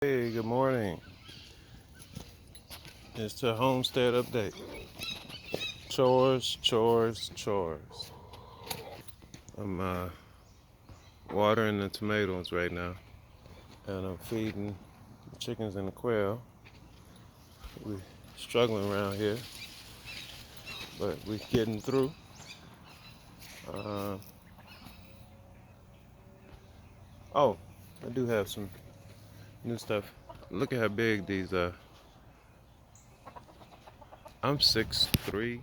Hey, good morning. It's the Homestead update. Chores, chores, chores. I'm watering the tomatoes right now, and I'm feeding the chickens and the quail. We're struggling around here, but we're getting through. Uh, oh, I do have some new stuff. Look at how big these are. I'm 6'3",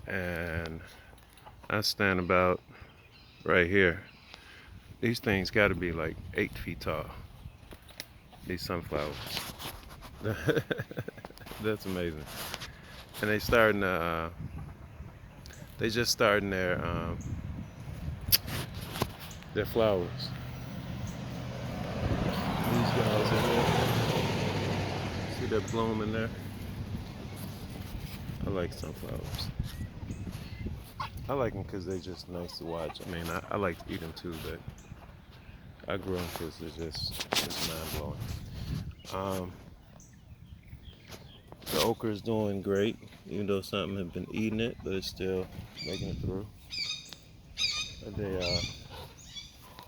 and I stand about right here. These things got to be like 8 feet tall. These sunflowers. That's amazing. And they just starting their flowers. These guys in here. See that bloom in there? I like sunflowers. I like them because they're just nice to watch. I mean, I like to eat them too, but I grew them because it's mind blowing. The okra is doing great, even though something had been eating it, but it's still making it through. The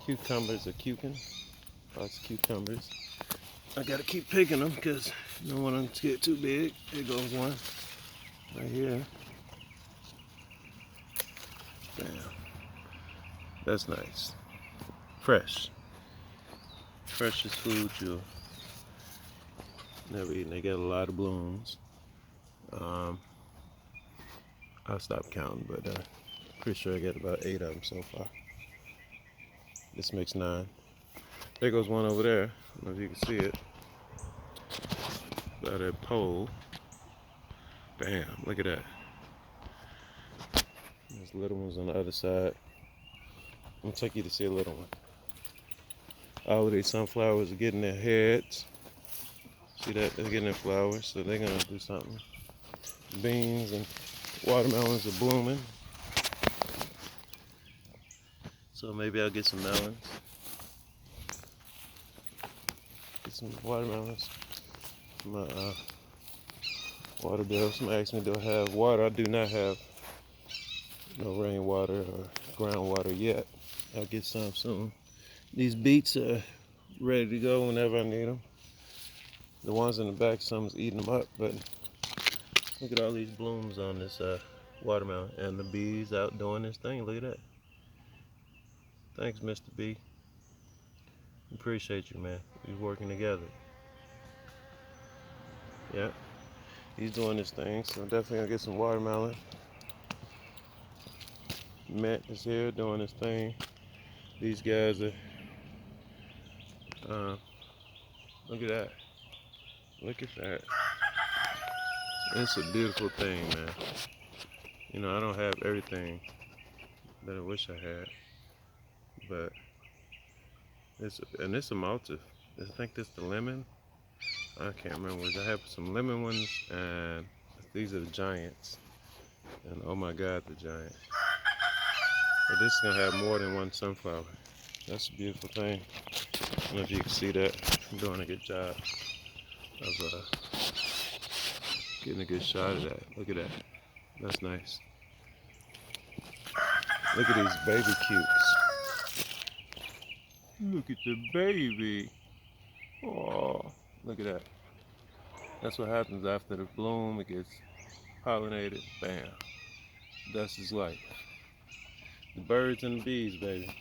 cucumbers are cuking, lots of cucumbers. I gotta keep picking them because you don't want them to get too big. Here goes one right here. Bam. That's nice. Fresh. Freshest food you'll never eat. They got a lot of blooms. Um, I'll stop counting, but pretty sure I got about 8 of them so far. This makes 9. There goes one over there. I don't know if you can see it. By that pole. Bam, look at that. There's little ones on the other side. I'm gonna take you to see a little one. All of these sunflowers are getting their heads. See that? They're getting their flowers, so they're gonna do something. Beans and watermelons are blooming. So maybe I'll get some melons. Get some watermelons. My water bill. Somebody asked me, do I have water? I do not have no rainwater or groundwater yet. I'll get some soon. These beets are ready to go whenever I need them. The ones in the back, someone's eating them up, but look at all these blooms on this watermelon, and the bees out doing this thing. Look at that. Thanks, Mr. Bee. Appreciate you, man. We're working together. Yeah, he's doing this thing, so definitely gonna get some watermelon. Matt is here doing his thing. These guys are, look at that. Look at that. It's a beautiful thing, man. You know, I don't have everything that I wish I had, but it's a multi. I think this the lemon. I can't remember. I have some lemon ones, and these are the giants. And oh my God, the giant. But this is gonna have more than one sunflower. That's a beautiful thing. I don't know if you can see that. I'm doing a good job of getting a good shot of that. Look at that. That's nice. Look at these baby cukes. Look at the baby. Oh, look at that. That's what happens after the bloom. It gets pollinated. Bam. That's his life. The birds and the bees, baby.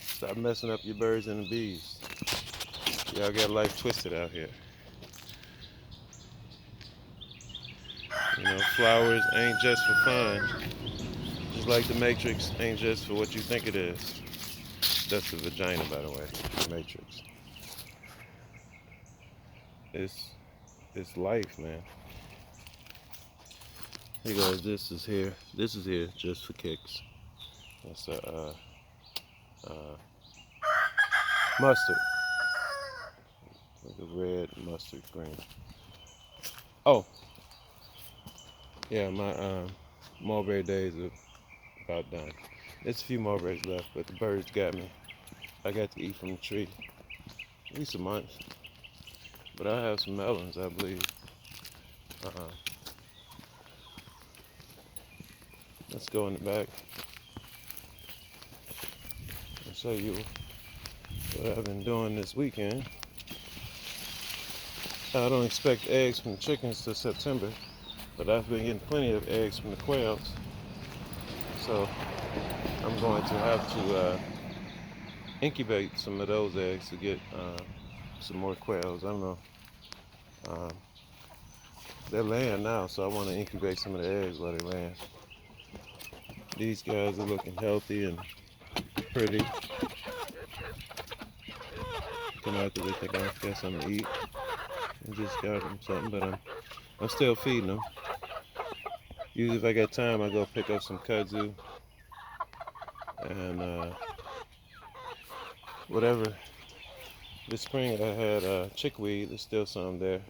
Stop messing up your birds and the bees. Y'all got life twisted out here. You know, flowers ain't just for fun. Just like the Matrix ain't just for what you think it is. That's the vagina, by the way, the Matrix. It's life, man. Here goes, this is here. This is here just for kicks. That's a mustard. Like a red mustard green. Oh, yeah, my mulberry days are about done. There's a few mulberries left, but the birds got me. I got to eat from the tree. at least a month. But I have some melons, I believe. Let's go in the back and show you what I've been doing this weekend. I don't expect eggs from the chickens till September, but I've been getting plenty of eggs from the quails. So I'm going to have to incubate some of those eggs to get some more quails. I don't know. They're laying now, so I want to incubate some of the eggs while they're laying. These guys are looking healthy and pretty. Come out because they think I got something to eat. I just got them something, but I'm still feeding them. Usually if I got time, I go pick up some kudzu and whatever. This spring I had chickweed. There's still some there.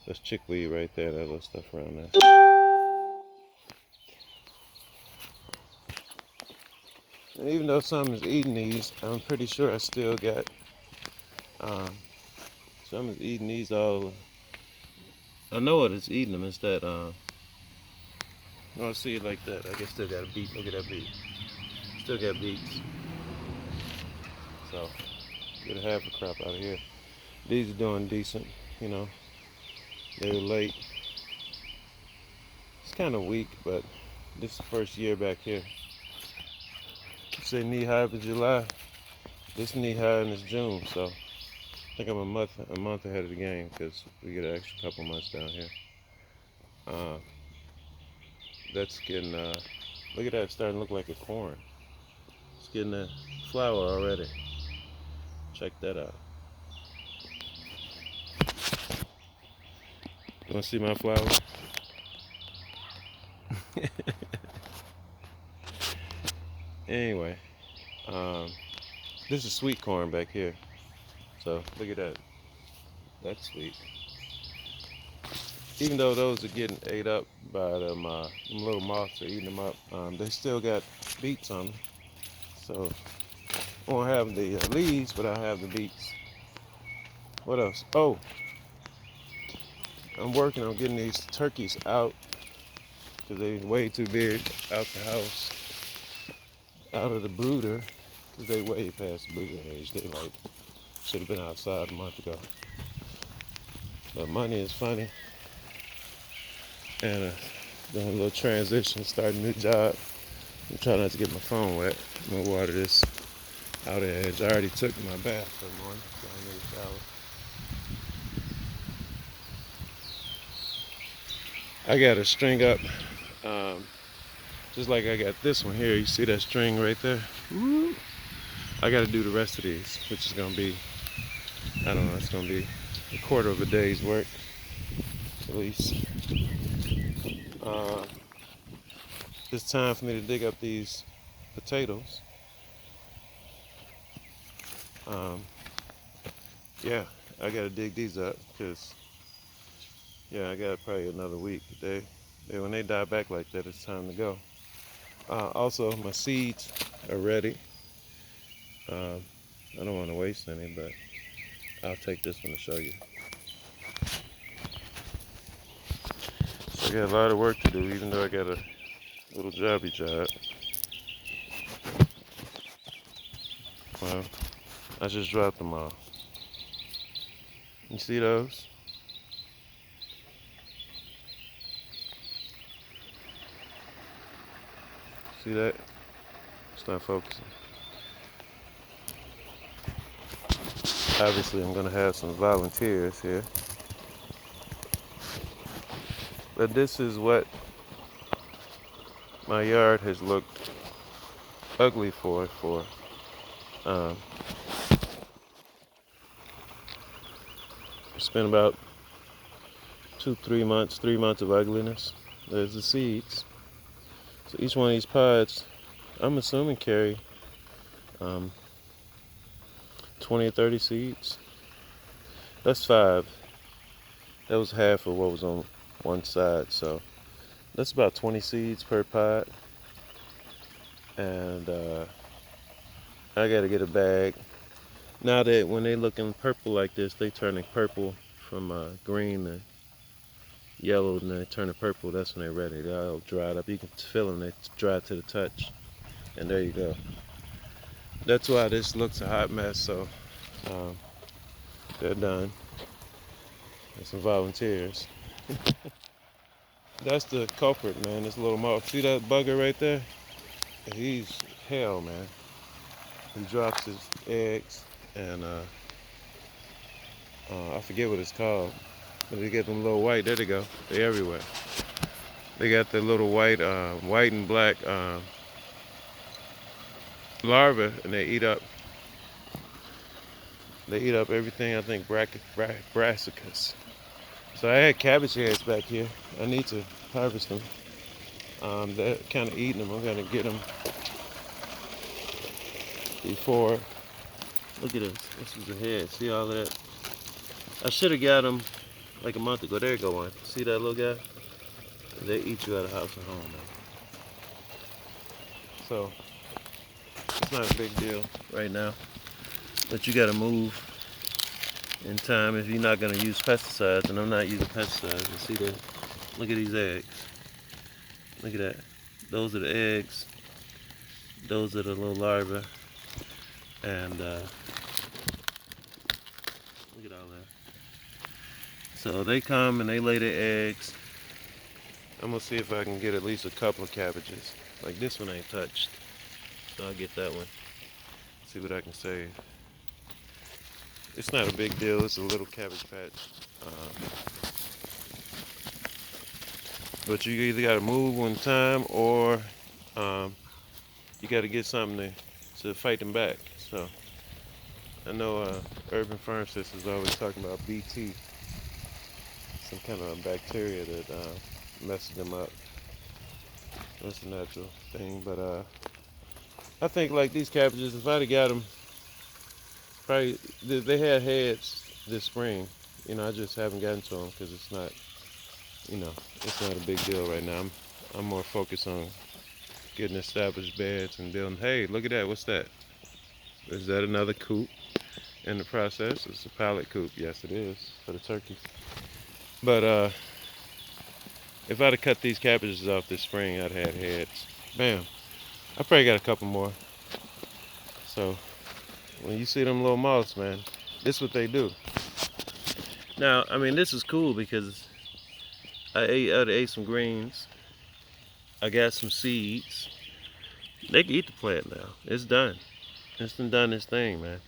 That's chickweed right there, that little stuff around there. And even though something's eating these, I'm pretty sure I still got something's eating these all. I know what it's eating them. It's that I don't see it like that. I guess still got a beet. Look at that beet. Still got beets. So get a half a crop out of here. These are doing decent, you know. They were late. It's kind of weak, but this is the first year back here. Say knee high for July. This knee high and it's June, so I think I'm a month ahead of the game because we get an extra couple months down here. That's getting look at that, it's starting to look like a corn. It's getting a flower already. Check that out. You want to see my flower? Anyway, this is sweet corn back here. So look at that. That's sweet. Even though those are getting ate up by them little moths are eating them up, they still got beets on them. So I won't have the leaves, but I'll have the beets. What else? Oh, I'm working on getting these turkeys out because they're way too big out the house, out of the brooder, because they way past the brooder age. They like should have been outside a month ago. But money is funny, and doing a little transition, starting a new job. I'm trying not to get my phone wet. I'm gonna water this outer edge. I already took my bath for the morning, so I need a shower. I got a string up, just like I got this one here. You see that string right there? Woo! I got to do the rest of these, which is gonna be, I don't know, it's gonna be a quarter of a day's work, at least. It's time for me to dig up these potatoes. Yeah, I gotta dig these up because, yeah, I got probably another week. When they die back like that, it's time to go. Also, my seeds are ready. I don't want to waste any, but I'll take this one to show you. So I got a lot of work to do, even though I got a little jobby job. Well, I just dropped them off. You see those? See that? It's not focusing. Obviously, I'm gonna have some volunteers here. But this is what my yard has looked ugly for it's been about 3 months of ugliness. There's the seeds. So each one of these pods, I'm assuming carry 20 or 30 seeds. That's 5. That was half of what was on one side, so that's about 20 seeds per pod. And I gotta get a bag. Now that when they looking purple like this, they turning purple from green to yellow, and they turning purple. That's when they're ready. They're all dried up. You can feel them. They dry to the touch, and there you go. That's why this looks a hot mess. So um, they're done. There's some volunteers. That's the culprit, man. This little moth. See that bugger right there? He's hell, man. He drops his eggs, and I forget what it's called. But they get them little white. There they go. They everywhere. They got the little white and black larvae, and they eat up. They eat up everything. I think brassicas. So I had cabbage heads back here. I need to harvest them. They're kind of eating them. I'm gonna get them before. Look at this. This is a head. See all that? I should have got them like a month ago. There you go one. See that little guy? They eat you out of house and home, man. So it's not a big deal right now, but you gotta move in time if you're not gonna use pesticides. And I'm not using pesticides. You see that? Look at these eggs. Look at that. Those are the eggs. Those are the little larvae. And look at all that. So they come and they lay their eggs. I'm gonna see if I can get at least a couple of cabbages. Like this one ain't touched, so I'll get that one. See what I can save. It's not a big deal. It's a little cabbage patch. But you either gotta move on time, or you gotta get something to fight them back. So I know urban pharmacists is always talking about BT, some kind of bacteria that messes them up. That's a natural thing, but I think like these cabbages, if I'd have got them, probably they had heads this spring. You know, I just haven't gotten to them because it's not, you know, it's not a big deal right now. I'm more focused on getting established beds and building. Hey, look at that. What's that? Is that another coop in the process? It's a pallet coop. Yes, it is for the turkeys. But if I'd have cut these cabbages off this spring, I'd have had heads. Bam. I probably got a couple more. So when you see them little moths, man, this is what they do. Now, I mean, this is cool because I ate some greens. I got some seeds. They can eat the plant now. It's done. It's done its thing, man.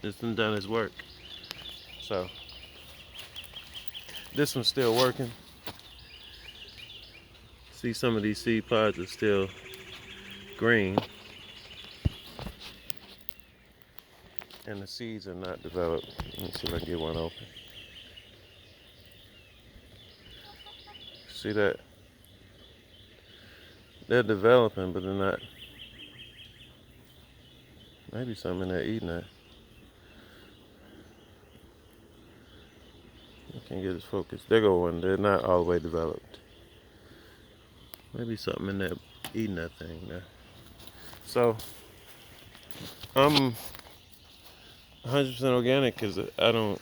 It's done its work. So this one's still working. See, some of these seed pods are still green, and the seeds are not developed. Let me see if I can get one open. See that? They're developing, but they're not. Maybe something in there eating that. I can't get this focused. There go one. They're not all the way developed. Maybe something in there eating that thing there. So I'm 100% organic because I don't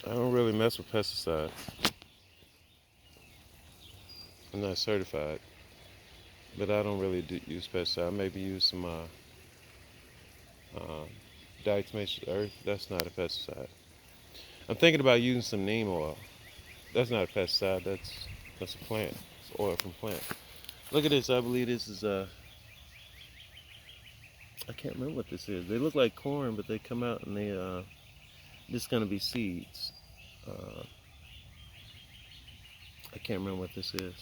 really mess with pesticides. I'm not certified, but I don't really use pesticides. I maybe use some diatomaceous earth. That's not a pesticide. I'm thinking about using some neem oil. That's not a pesticide. That's a plant. It's oil from plant. Look at this. I believe this is I can't remember what this is. They look like corn, but they come out and they this is gonna be seeds. I can't remember what this is,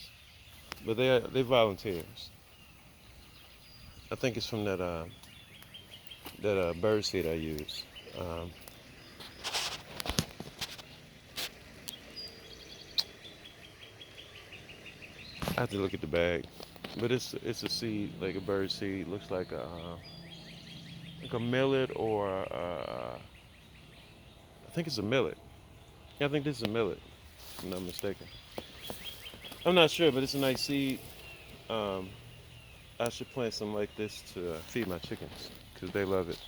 but they're volunteers. I think it's from that bird seed I use. I have to look at the bag, but it's a seed, like a bird seed. Looks like a millet, or I think it's a millet. Yeah, I think this is a millet, if I'm not mistaken. I'm not sure, but it's a nice seed. I should plant some like this to feed my chickens because they love it.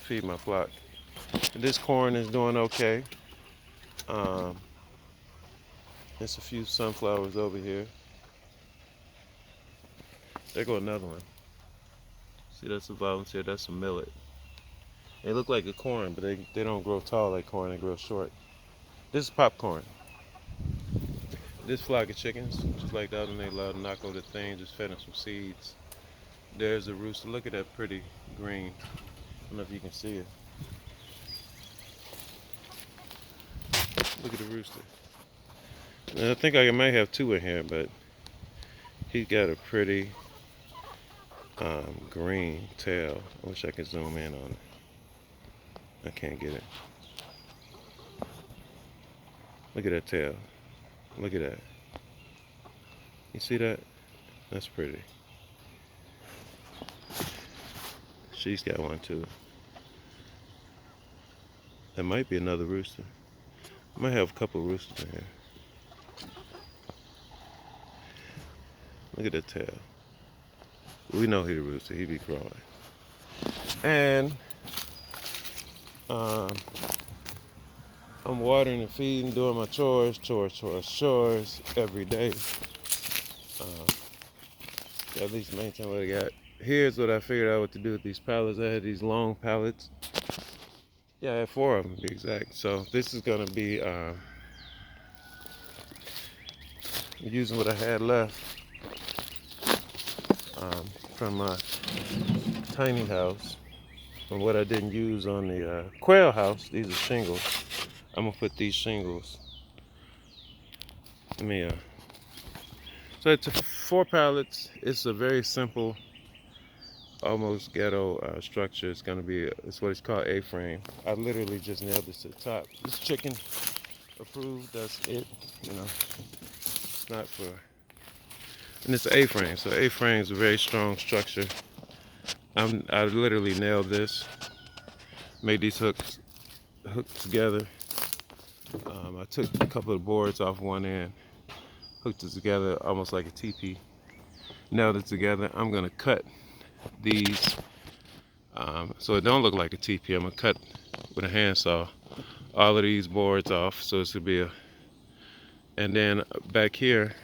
Feed my flock. This corn is doing okay. Um, there's a few sunflowers over here. There go another one. See, that's a volunteer. That's a millet. They look like a corn, but they don't grow tall like corn. They grow short. This is popcorn. This flock of chickens, just like the other one, they love to knock over the thing, just fed them some seeds. There's a rooster. Look at that pretty green. I don't know if you can see it. Look at the rooster. And I think I might have two in here, but he's got a pretty green tail. I wish I could zoom in on it. I can't get it. Look at that tail. Look at that. You see that? That's pretty. She's got one too. There might be another rooster. I might have a couple of roosters in here. Look at that tail. We know he's a rooster. He be crowing. And I'm watering and feeding, doing my chores every day. At least maintain what I got. Here's what I figured out what to do with these pallets. I had these long pallets. Yeah, I had 4 of them to be exact. So this is gonna be using what I had left from my tiny house, and what I didn't use on the quail house. These are shingles. I'm gonna put these shingles. Let me so it's 4 pallets. It's a very simple, almost ghetto structure. It's gonna be, it's what it's called A-frame. I literally just nailed this to the top. This chicken approved, that's it. You know, it's not for, and it's an A-frame. So A-frame is a very strong structure. I literally nailed this, made these hooks hooked together. I took a couple of boards off one end, hooked it together almost like a teepee, nailed it together. I'm gonna cut these so it don't look like a teepee. I'm gonna cut with a handsaw all of these boards off, so it's gonna be a, and then back here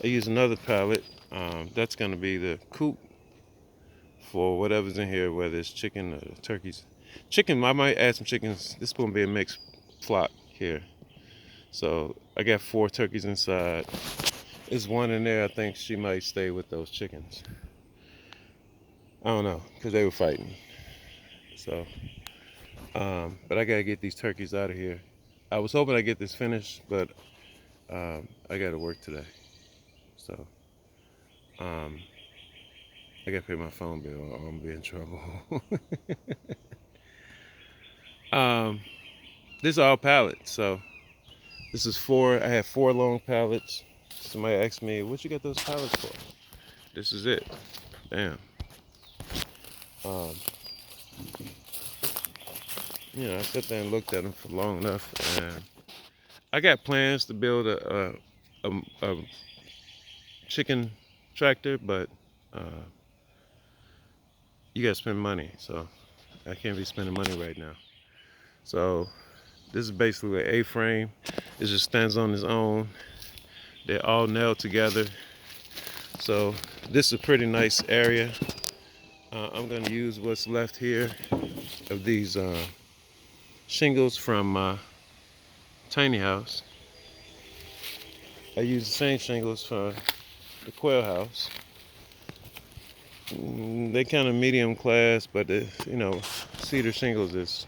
I use another pallet. That's gonna be the coop for whatever's in here, whether it's chicken or turkeys. Chicken, I might add some chickens. This is gonna be a mixed flock here. So I got 4 turkeys inside. There's one in there. I think she might stay with those chickens. I don't know, because they were fighting. So, but I gotta get these turkeys out of here. I was hoping I'd get this finished, but I gotta work today. So, I gotta pay my phone bill or I'm gonna be in trouble. This is all pallets. So this is 4. I have 4 long pallets. Somebody asked me, what you got those pallets for? This is it. Damn. You know, I sat there and looked at them for long enough, and I got plans to build a chicken tractor, but you gotta spend money, so I can't be spending money right now. So this is basically an A-frame. It just stands on its own. They're all nailed together. So this is a pretty nice area. I'm gonna use what's left here of these shingles from my tiny house. I use the same shingles for the quail house. They kind of medium class, but you know, cedar shingles is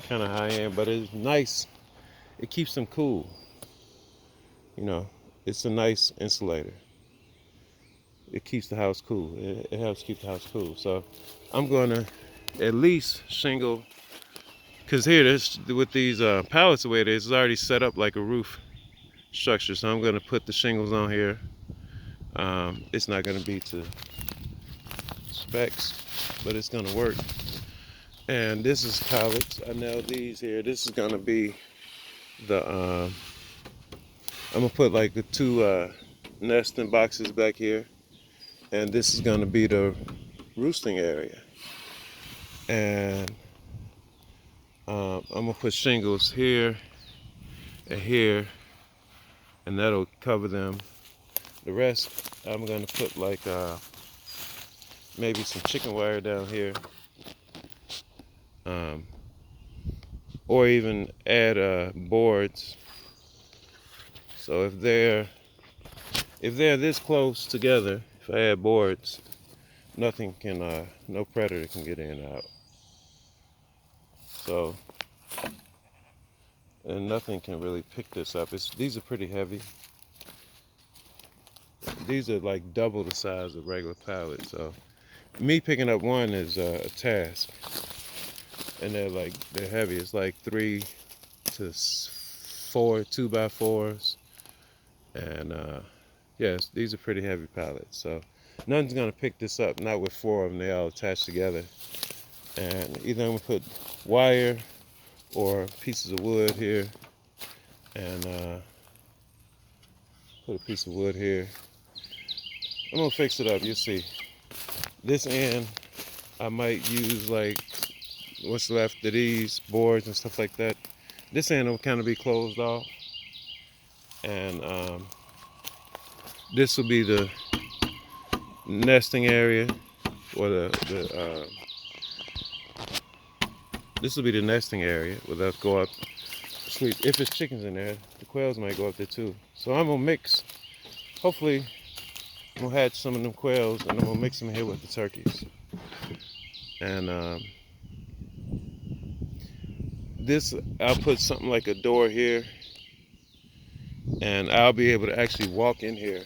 kind of high end, but it's nice. It keeps them cool. You know, it's a nice insulator. It keeps the house cool. It helps keep the house cool. So I'm gonna at least shingle, because here this with these pallets the way it is, it's already set up like a roof structure. So I'm gonna put the shingles on here. It's not gonna be to specs, but it's gonna work. And this is pallets. I nailed these here. This is gonna be the I'm gonna put like the 2 nesting boxes back here, and this is gonna be the roosting area. And I'm gonna put shingles here and here, and that'll cover them. The rest, I'm gonna put like maybe some chicken wire down here, um, or even add boards. So if they're this close together, if I add boards, nothing can, no predator can get in and out. So, and nothing can really pick this up. These are pretty heavy. These are like double the size of regular pallets. So, me picking up one is a task. And they're heavy. It's like 3 to 4 2x4s. And yes, these are pretty heavy pallets. So, nothing's gonna pick this up. Not with 4 of them. They all attached together. And either I'm gonna put wire or pieces of wood here, and put a piece of wood here. I'm gonna fix it up, you'll see. This end, I might use like what's left of these boards and stuff like that. This end will kind of be closed off, and this will be the nesting area, or this will be the nesting area where they'll go up to sleep. If there's chickens in there, the quails might go up there too. So I'm gonna mix, hopefully I'm gonna hatch some of them quails, and I'm gonna mix them here with the turkeys. And this, I'll put something like a door here, and I'll be able to actually walk in here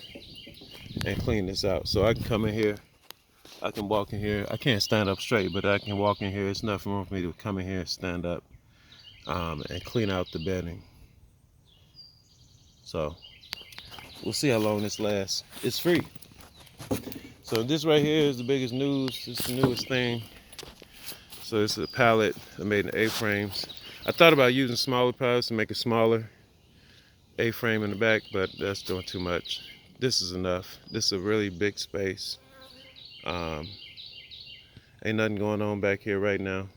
and clean this out. So I can come in here, I can walk in here. I can't stand up straight, but I can walk in here. It's enough room for me to come in here and stand up and clean out the bedding. So we'll see how long this lasts. It's free. So this right here is the biggest news. It's the newest thing. So it's a pallet I made in A-frames. I thought about using smaller pallets to make a smaller A-frame in the back, but that's doing too much. This is enough. This is a really big space. Ain't nothing going on back here right now.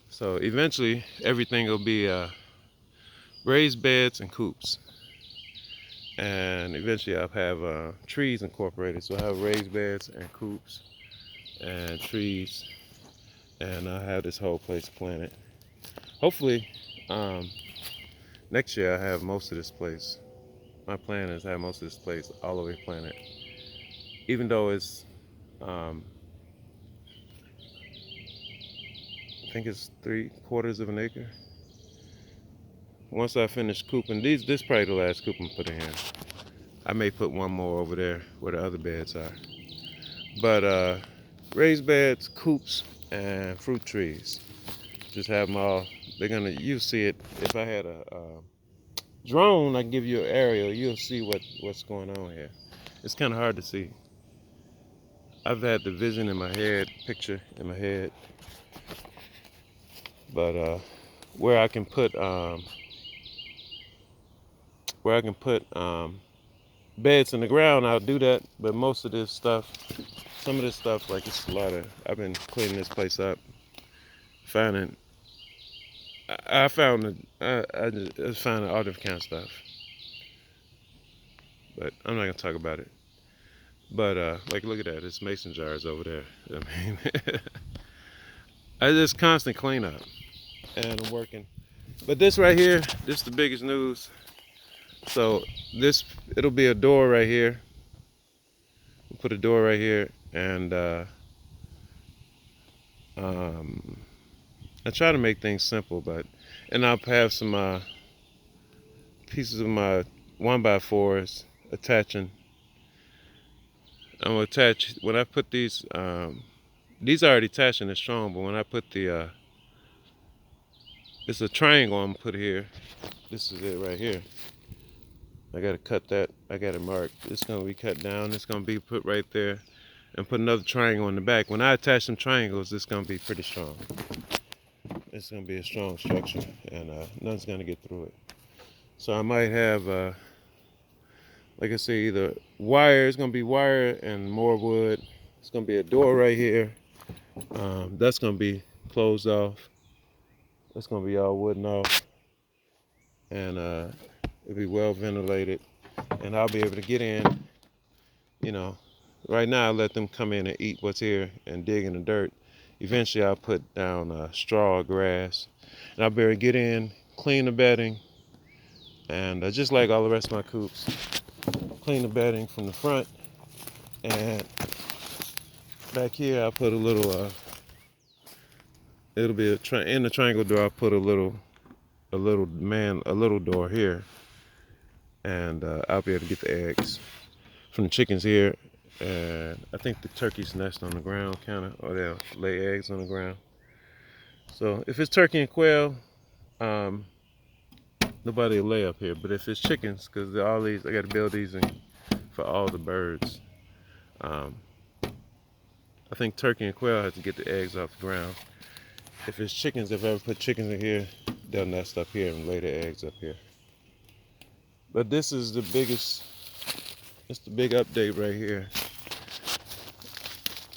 So eventually everything will be raised beds and coops. And eventually I'll have trees incorporated. So I'll have raised beds and coops and trees, and I'll have this whole place planted. Hopefully next year I have most of this place. My plan is to have most of this place all the way planted. Even though it's I think it's 3/4 of an acre. Once I finish cooping, this is probably the last coop I'm putting in. I may put one more over there where the other beds are. But raised beds, coops, and fruit trees. Just have them all. You'll see it. If I had a drone, I can give you an aerial. You'll see what's going on here. It's kind of hard to see. I've had the vision in my head, picture in my head. But where I can put beds in the ground, I'll do that. But most of this stuff, some of this stuff, like it's a lot of, I've been cleaning this place up, finding, I found I just finding all different kind of stuff. But I'm not gonna talk about it. But like, look at that, it's mason jars over there. I mean, I just constant cleanup, and I'm working. But this right here, this is the biggest news. So it'll be a door right here. We'll put a door right here, and I try to make things simple, and I'll have some pieces of my 1x4s attaching. I'm gonna attach, when I put these are already attached and it's strong, but when I put it's a triangle I'm gonna put here. This is it right here. I gotta cut that, I got it marked. It's gonna be cut down, it's gonna be put right there, and put another triangle in the back. When I attach some triangles, it's gonna be pretty strong. It's gonna be a strong structure, and nothing's gonna get through it. So I might have, like I say, either wire, it's gonna be wire and more wood. It's gonna be a door right here. That's gonna be closed off. It's gonna be all wooden off, and it'll be well ventilated, and I'll be able to get in. You know, right now I let them come in and eat what's here and dig in the dirt. Eventually I'll put down straw or grass, and I'll be able to get in, clean the bedding, and just like all the rest of my coops, clean the bedding from the front, and back here I'll put a little. It'll be in the triangle door. I'll put a little door here, and I'll be able to get the eggs from the chickens here. And I think the turkeys nest on the ground, or they'll lay eggs on the ground. So if it's turkey and quail, nobody will lay up here. But if it's chickens, because all these, I got to build these for all the birds. I think turkey and quail have to get the eggs off the ground. If it's chickens, if I ever put chickens in here, they'll nest up here and lay their eggs up here. But this is the biggest, it's the big update right here.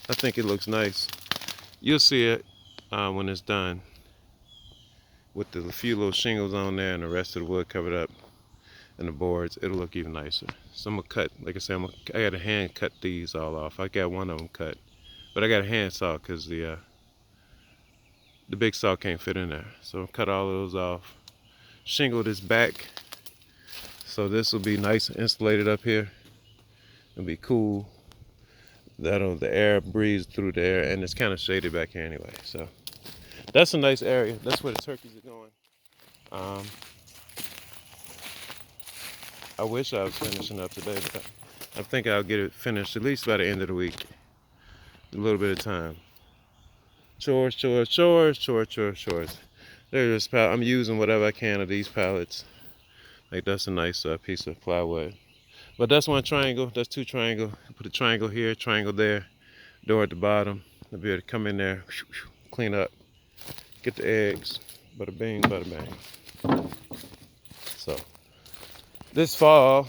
I think it looks nice. You'll see it when it's done, with the few little shingles on there and the rest of the wood covered up and the boards. It'll look even nicer. So I'm gonna cut, like I said, I got a hand cut these all off. I got one of them cut, but I got a hand saw because the big saw can't fit in there. So I'll cut all of those off. Shingle this back, so this will be nice and insulated up here. It'll be cool. The air breathes through there, and it's kind of shaded back here anyway. So that's a nice area. That's where the turkeys are going. I wish I was finishing up today, but I think I'll get it finished at least by the end of the week. A little bit of time. Chores, chores, chores, chores, chores, chores. There's this I'm using whatever I can of these pallets. Like that's a nice piece of plywood. But that's one triangle. That's two triangle. Put a triangle here, triangle there. Door at the bottom. I'll be able to come in there, clean up, get the eggs. Bada bing, bada bang. So this fall,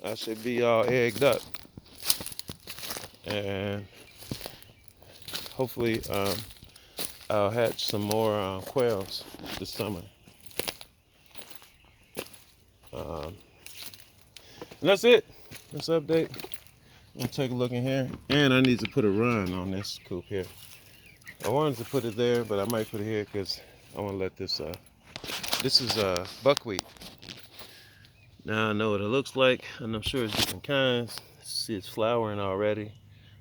I should be all egged up, and hopefully I'll hatch some more quails this summer. And that's it. That's the update. I'm gonna take a look in here, and I need to put a run on this coop here. I wanted to put it there, but I might put it here because I want to let this. This is buckwheat. Now I know what it looks like, and I'm sure it's different kinds. See, it's flowering already.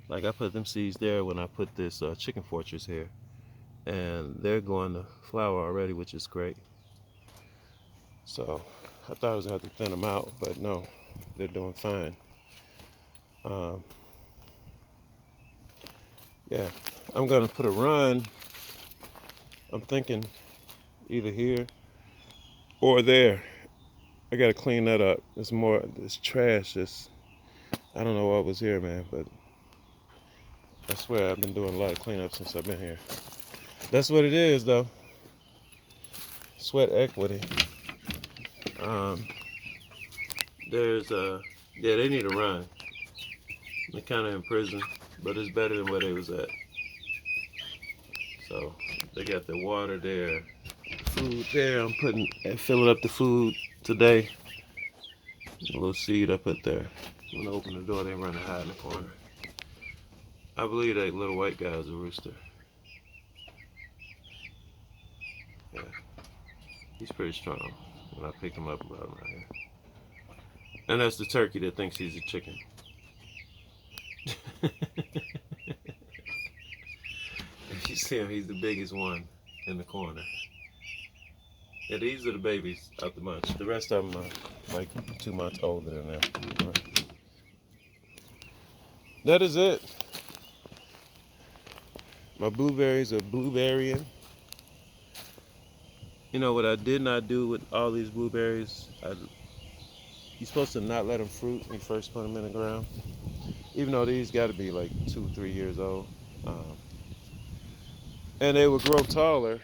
Like I put them seeds there when I put this chicken fortress here, and they're going to flower already, which is great. So I thought I was gonna have to thin them out, but no, they're doing fine. Yeah, I'm gonna put a run. I'm thinking either here or there. I gotta clean that up. It's trash. I don't know what was here, man, but I swear I've been doing a lot of cleanup since I've been here. That's what it is, though. Sweat equity. Yeah, they need a run. They're kind of in prison, but it's better than where they was at. So they got the water there, food there. I'm filling up the food today. A little seed I put there. When I open the door, they run and hide in the corner. I believe that little white guy is a rooster. Yeah, he's pretty strong. When I pick him up around here. And that's the turkey that thinks he's a chicken. If you see him, he's the biggest one in the corner. Yeah, these are the babies out the bunch. The rest of them are like 2 months older than them. That is it. My blueberries are blueberrying. You know what I did not do with all these blueberries? You're supposed to not let them fruit when you first put them in the ground. Even though these got to be like 2-3 years old. And they will grow taller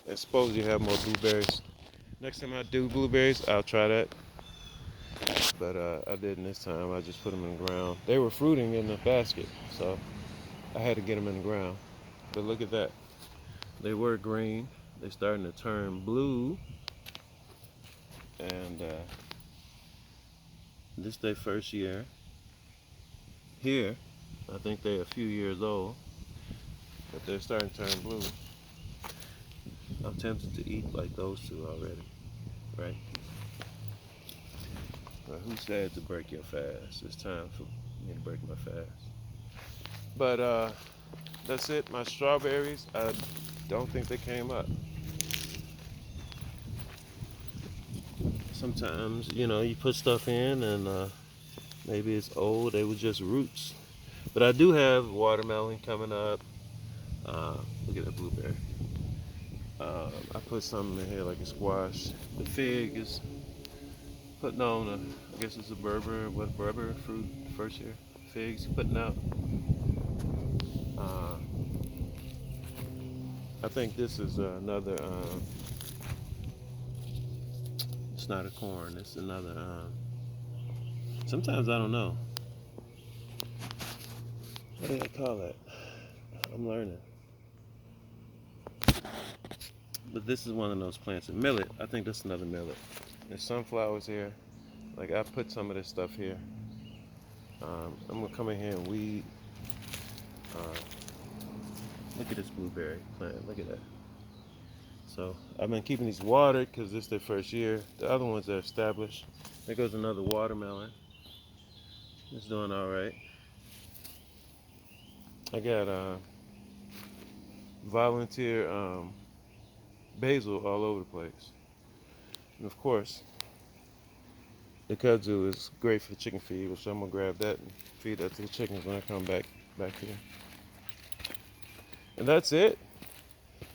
and suppose you have more blueberries. Next time I do blueberries, I'll try that. But I didn't this time. I just put them in the ground. They were fruiting in the basket, so I had to get them in the ground. But look at that. They were green. they're starting to turn blue, and this their first year here. I think they're a few years old, but they're starting to turn blue. I'm tempted to eat like those two already, right? But who said to break your fast? It's time for me to break my fast. But that's it. My strawberries, I don't think they came up. Sometimes, you put stuff in and maybe it's old. They were just roots. But I do have watermelon coming up. Look at that blueberry. I put something in here like a squash. The fig is putting on I guess it's a Berber fruit first year. Figs putting out. Uh, I think this is another, it's not a corn, it's another, sometimes I don't know. What do they call that? I'm learning. But this is one of those plants. Millet, I think that's another millet. There's sunflowers here. Like I put some of this stuff here. I'm gonna come in here and weed. Uh, Look at this blueberry plant, look at that. So I've been keeping these watered because this is their first year. The other ones are established. There goes another watermelon. It's doing all right. I got volunteer basil all over the place. And of course, the kudzu is great for chicken feed, which I'm gonna grab that and feed that to the chickens when I come back here. And that's it.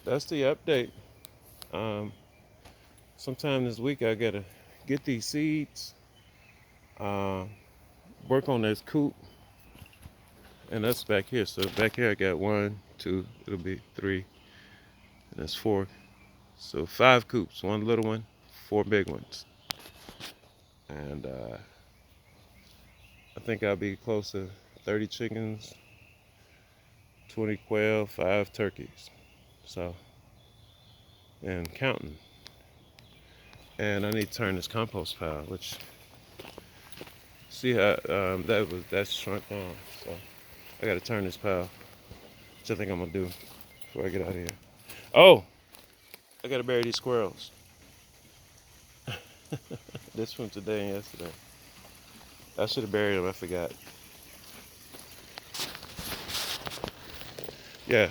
That's the update. Sometime this week I gotta get these seeds, work on this coop, and that's back here. So back here I got 1, 2, it'll be 3, and that's 4. So 5 coops, 1 little one, 4 big ones. And I think I'll be close to 30 chickens, 20 quail, 5 turkeys. So, and counting. And I need to turn this compost pile, which, see how that's shrunk down. So I gotta turn this pile, which I think I'm gonna do before I get out of here. Oh, I gotta bury these squirrels. This from today and yesterday. I should have buried them, I forgot. Yeah,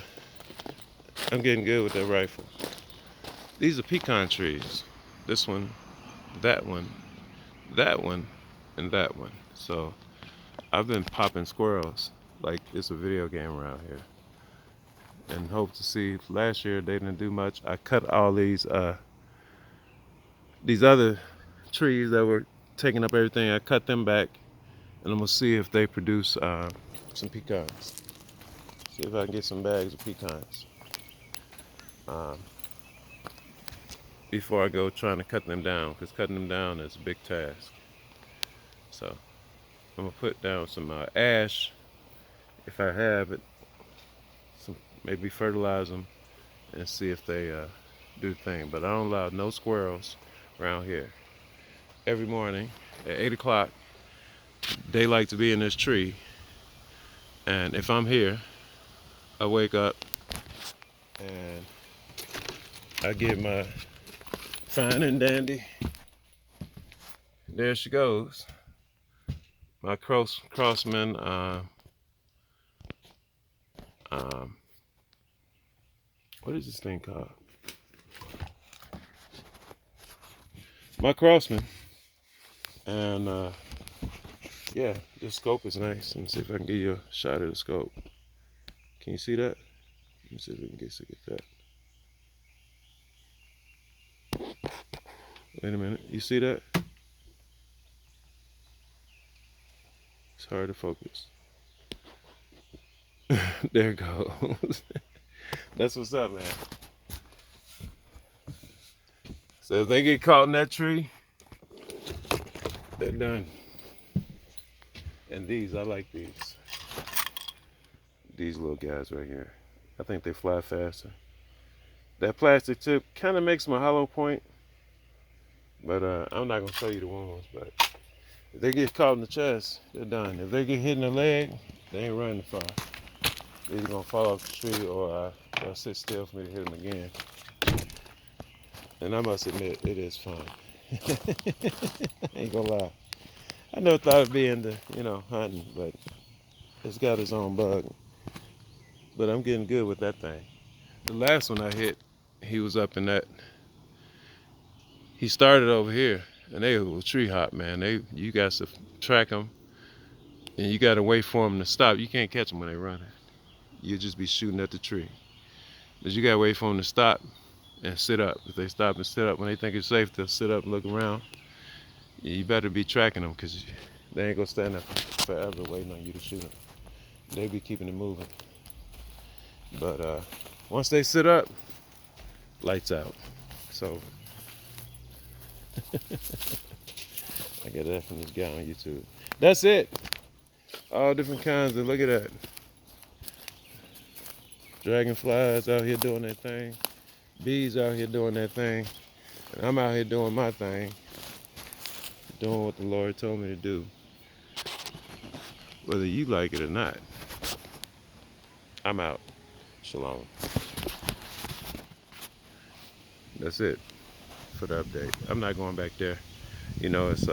I'm getting good with that rifle. These are pecan trees. This one, that one, that one, and that one. So I've been popping squirrels like it's a video game around here. And hope to see. Last year they didn't do much. I cut all these other trees that were taking up everything. I cut them back, and I'm gonna see if they produce some pecans. See if I can get some bags of pecans before I go trying to cut them down, because cutting them down is a big task. So I'm gonna put down some ash if I have it. Some, maybe fertilize them and see if they do the thing. But I don't allow no squirrels around here. Every morning at 8 o'clock, they like to be in this tree. And if I'm here, I wake up and I get my fine and dandy. There she goes. My crossman, what is this thing called? My crossman. And yeah, this scope is nice. Let me see if I can give you a shot of the scope. Can you see that? Let me see if we can get that. Wait a minute, you see that? It's hard to focus. There it goes. That's what's up, man. So if they get caught in that tree, they're done. And these, I like these. These little guys right here. I think they fly faster. That plastic tip kind of makes my hollow point, but I'm not gonna show you the wounds. But if they get caught in the chest, they're done. If they get hit in the leg, they ain't running far. They're either gonna fall off the tree or they'll sit still for me to hit them again. And I must admit, it is fun. I ain't gonna lie. I never thought it'd be into, hunting, but it's got its own bug. But I'm getting good with that thing. The last one I hit, he was up in that. He started over here, and they were tree hop, man. You got to track them, and you got to wait for them to stop. You can't catch them when they run. You just be shooting at the tree. But you got to wait for them to stop and sit up. If they stop and sit up, when they think it's safe, they'll sit up and look around. You better be tracking them because they ain't going to stand there forever waiting on you to shoot them. They be keeping it moving. But once they sit up, lights out. So I got that from this guy on YouTube. That's it. All different kinds of, look at that. Dragonflies out here doing their thing. Bees out here doing their thing. And I'm out here doing my thing. Doing what the Lord told me to do. Whether you like it or not. I'm out. Shalom. That's it for the update. I'm not going back there. It's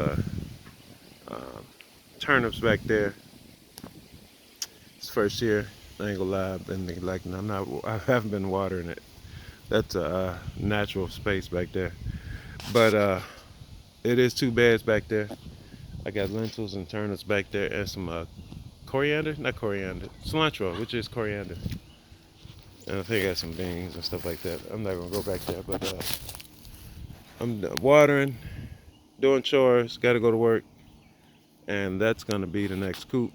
turnips back there. It's first year. I ain't gonna lie, I've been neglecting. I haven't been watering it. That's a natural space back there. But it is 2 beds back there. I got lentils and turnips back there and some coriander, not coriander, cilantro, which is coriander. And I think I got some beans and stuff like that. I'm not gonna go back there, but I'm watering, doing chores, gotta go to work, and that's gonna be the next coop.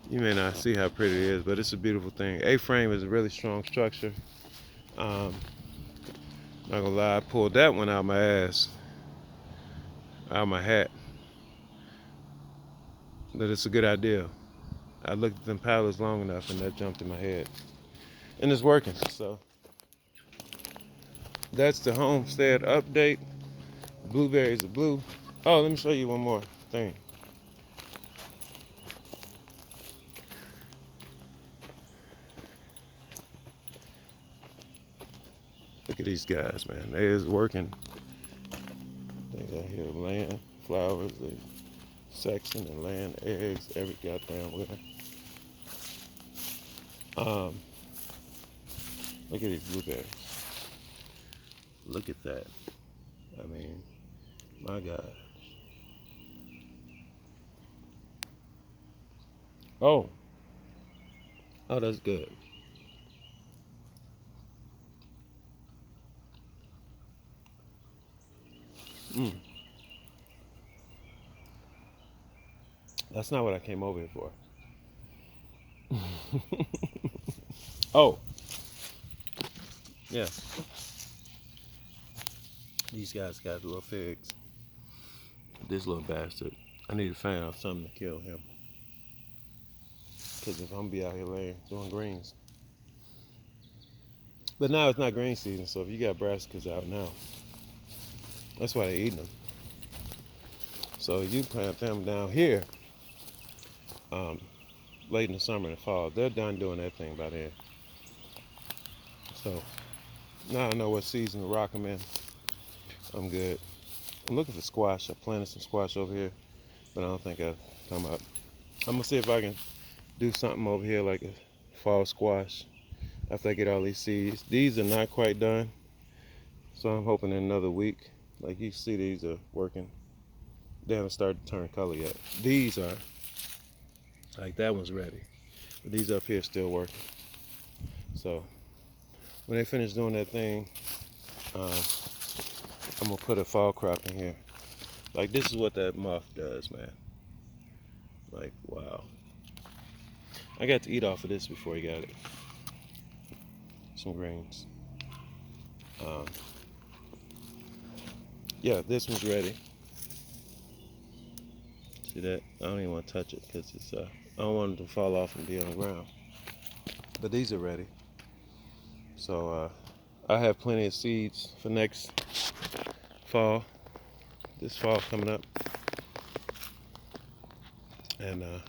You may not see how pretty it is, but it's a beautiful thing. A-frame is a really strong structure. Not gonna lie, I pulled that one out my ass, out my hat. But it's a good idea. I looked at them paddles long enough and that jumped in my head. And it's working, so. That's the Homestead update. Blueberries are blue. Oh, let me show you one more thing. Look at these guys, man. They is working. They got here laying flowers, they sexing and laying eggs every goddamn way. Look at these blueberries. Look at that. I mean, my God. Oh, that's good. That's not what I came over here for. Oh, yeah. These guys got little figs. This little bastard. I need to find out something to kill him. Because if I'm gonna be out here laying, doing greens. But now it's not green season, so if you got brassicas out now, that's why they're eating them. So you plant them down here late in the summer and the fall. They're done doing that thing by then. So now I know what season to rock them in. I'm good. I'm looking for squash. I planted some squash over here, but I don't think I've come up. I'm gonna see if I can do something over here like a fall squash after I get all these seeds. These are not quite done, so I'm hoping in another week. Like you see, these are working. They haven't started to turn color yet. These are, like that one's ready, but these up here still working. So when they finish doing that thing, I'm gonna put a fall crop in here. Like this is what that muff does, man. Like, wow. I got to eat off of this before he got it. Some greens. Yeah, this one's ready. See that? I don't even want to touch it because it's I don't want it to fall off and be on the ground. But these are ready. So I have plenty of seeds for next fall. This fall coming up. And I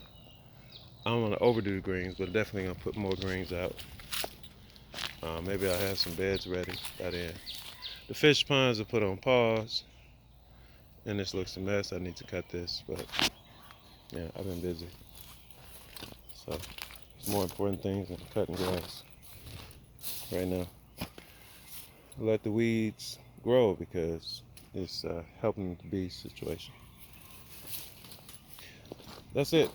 don't want to overdo the greens, but definitely gonna put more greens out. Maybe I'll have some beds ready by then. The fish ponds are put on pause, and this looks a mess. I need to cut this, but yeah, I've been busy. So there's more important things than cutting grass right now. Let the weeds grow because it's helping the bee situation. That's it.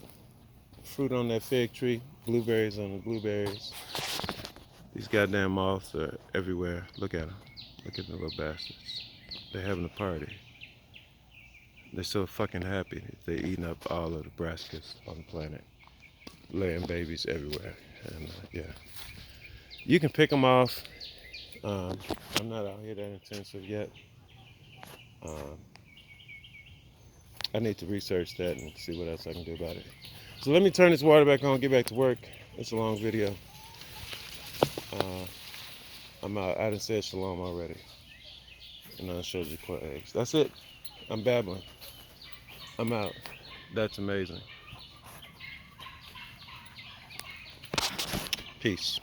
Fruit on that fig tree, blueberries on the blueberries. These goddamn moths are everywhere. Look at them. Look at the little bastards. They're having a party. They're so fucking happy. They're eating up all of the brassicas on the planet, laying babies everywhere. And yeah, you can pick them off. I'm not out here that intensive yet. I need to research that and see what else I can do about it. So let me turn this water back on, get back to work. It's a long video. I'm out. I done said shalom already. And I showed you core eggs. That's it. I'm babbling. I'm out. That's amazing. Peace.